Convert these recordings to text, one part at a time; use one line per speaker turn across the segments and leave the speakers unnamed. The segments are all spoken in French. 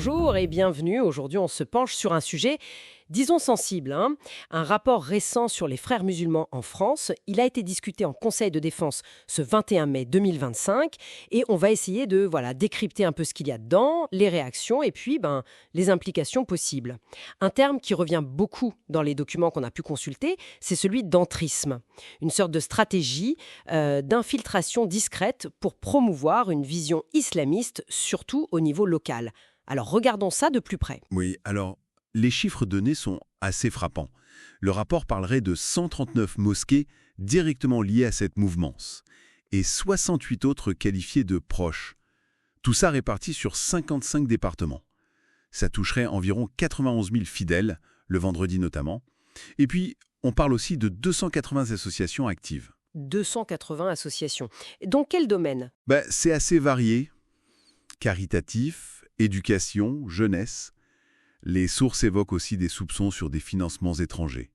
Bonjour et bienvenue. Aujourd'hui, on se penche sur un sujet, disons sensible, hein. Un rapport récent sur les frères musulmans en France. Il a été discuté en Conseil de défense ce 21 mai 2025 et on va essayer de décrypter un peu ce qu'il y a dedans, les réactions et puis les implications possibles. Un terme qui revient beaucoup dans les documents qu'on a pu consulter, c'est celui d'entrisme. Une sorte de stratégie d'infiltration discrète pour promouvoir une vision islamiste, surtout au niveau local. Alors regardons ça de plus près.
Oui, alors, les chiffres donnés sont assez frappants. Le rapport parlerait de 139 mosquées directement liées à cette mouvance et 68 autres qualifiées de proches. Tout ça réparti sur 55 départements. Ça toucherait environ 91 000 fidèles, le vendredi notamment. Et puis, on parle aussi de 280 associations actives.
280 associations. Dans quel domaine ?
C'est assez varié. Caritatif, éducation, jeunesse. Les sources évoquent aussi des soupçons sur des financements étrangers.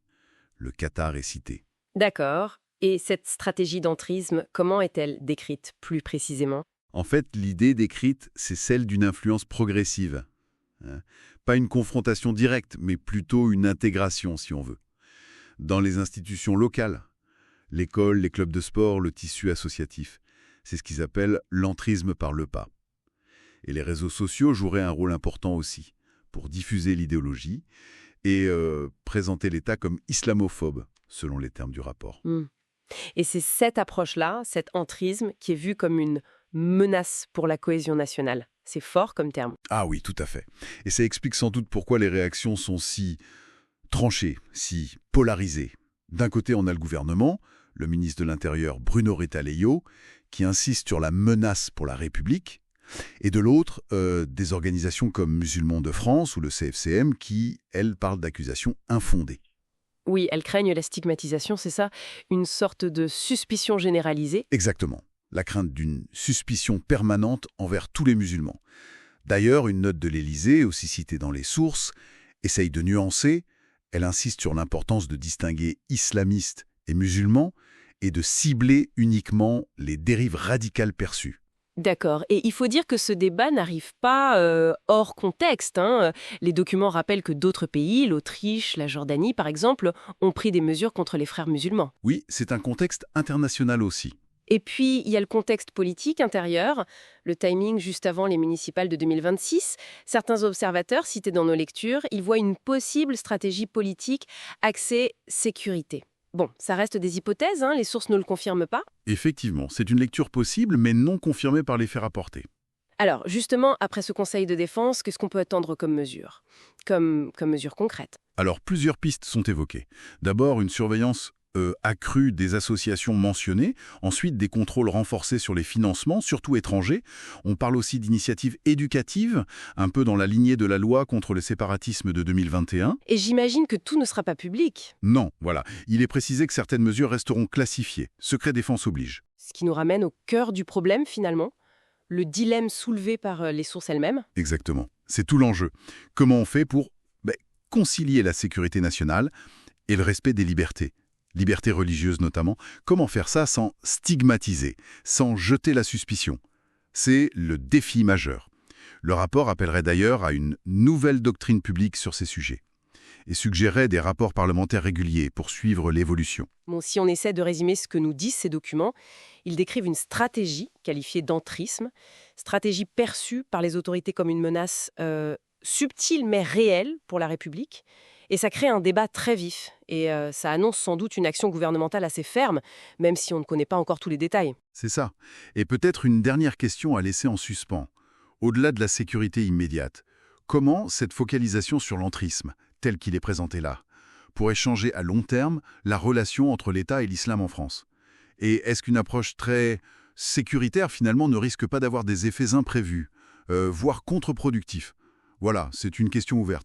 Le Qatar est cité.
D'accord. Et cette stratégie d'entrisme, comment est-elle décrite plus précisément ?
En fait, l'idée décrite, c'est celle d'une influence progressive. Pas une confrontation directe, mais plutôt une intégration, si on veut. Dans les institutions locales, l'école, les clubs de sport, le tissu associatif. C'est ce qu'ils appellent l'entrisme par le pas. Et les réseaux sociaux joueraient un rôle important aussi, pour diffuser l'idéologie et présenter l'État comme islamophobe, selon les termes du rapport.
Et c'est cette approche-là, cet entrisme, qui est vu comme une menace pour la cohésion nationale. C'est fort comme terme.
Ah oui, tout à fait. Et ça explique sans doute pourquoi les réactions sont si tranchées, si polarisées. D'un côté, on a le gouvernement, le ministre de l'Intérieur Bruno Retailleau, qui insiste sur la menace pour la République, et de l'autre, des organisations comme Musulmans de France ou le CFCM qui, elles, parlent d'accusations infondées.
Oui, elles craignent la stigmatisation, c'est ça ? Une sorte de suspicion généralisée ?
Exactement. La crainte d'une suspicion permanente envers tous les musulmans. D'ailleurs, une note de l'Élysée, aussi citée dans les sources, essaye de nuancer. Elle insiste sur l'importance de distinguer islamistes et musulmans et de cibler uniquement les dérives radicales perçues.
D'accord. Et il faut dire que ce débat n'arrive pas hors contexte, hein. Les documents rappellent que d'autres pays, l'Autriche, la Jordanie par exemple, ont pris des mesures contre les frères musulmans.
Oui, c'est un contexte international aussi.
Et puis, il y a le contexte politique intérieur, le timing juste avant les municipales de 2026. Certains observateurs, cités dans nos lectures, ils voient une possible stratégie politique axée sécurité. Bon, ça reste des hypothèses, hein, les sources ne le confirment pas.
Effectivement, c'est une lecture possible, mais non confirmée par les faits rapportés.
Alors, justement, après ce conseil de défense, qu'est-ce qu'on peut attendre comme mesure ? Comme mesure concrète ?
Alors, plusieurs pistes sont évoquées. D'abord, une surveillance accrue des associations mentionnées, ensuite des contrôles renforcés sur les financements, surtout étrangers. On parle aussi d'initiatives éducatives, un peu dans la lignée de la loi contre le séparatisme de 2021.
Et j'imagine que tout ne sera pas public.
Non, voilà. Il est précisé que certaines mesures resteront classifiées. Secret défense oblige.
Ce qui nous ramène au cœur du problème, finalement, le dilemme soulevé par les sources elles-mêmes.
Exactement. C'est tout l'enjeu. Comment on fait pour concilier la sécurité nationale et le respect des libertés religieuses notamment. Comment faire ça sans stigmatiser, sans jeter la suspicion? C'est le défi majeur. Le rapport appellerait d'ailleurs à une nouvelle doctrine publique sur ces sujets et suggérerait des rapports parlementaires réguliers pour suivre l'évolution.
Bon, si on essaie de résumer ce que nous disent ces documents, ils décrivent une stratégie qualifiée d'entrisme, stratégie perçue par les autorités comme une menace subtile mais réelle pour la République. Et ça crée un débat très vif et ça annonce sans doute une action gouvernementale assez ferme, même si on ne connaît pas encore tous les détails.
C'est ça. Et peut-être une dernière question à laisser en suspens. Au-delà de la sécurité immédiate, comment cette focalisation sur l'entrisme, tel qu'il est présenté là, pourrait changer à long terme la relation entre l'État et l'islam en France? Et est-ce qu'une approche très sécuritaire finalement ne risque pas d'avoir des effets imprévus, voire contre-productifs? Voilà, c'est une question ouverte.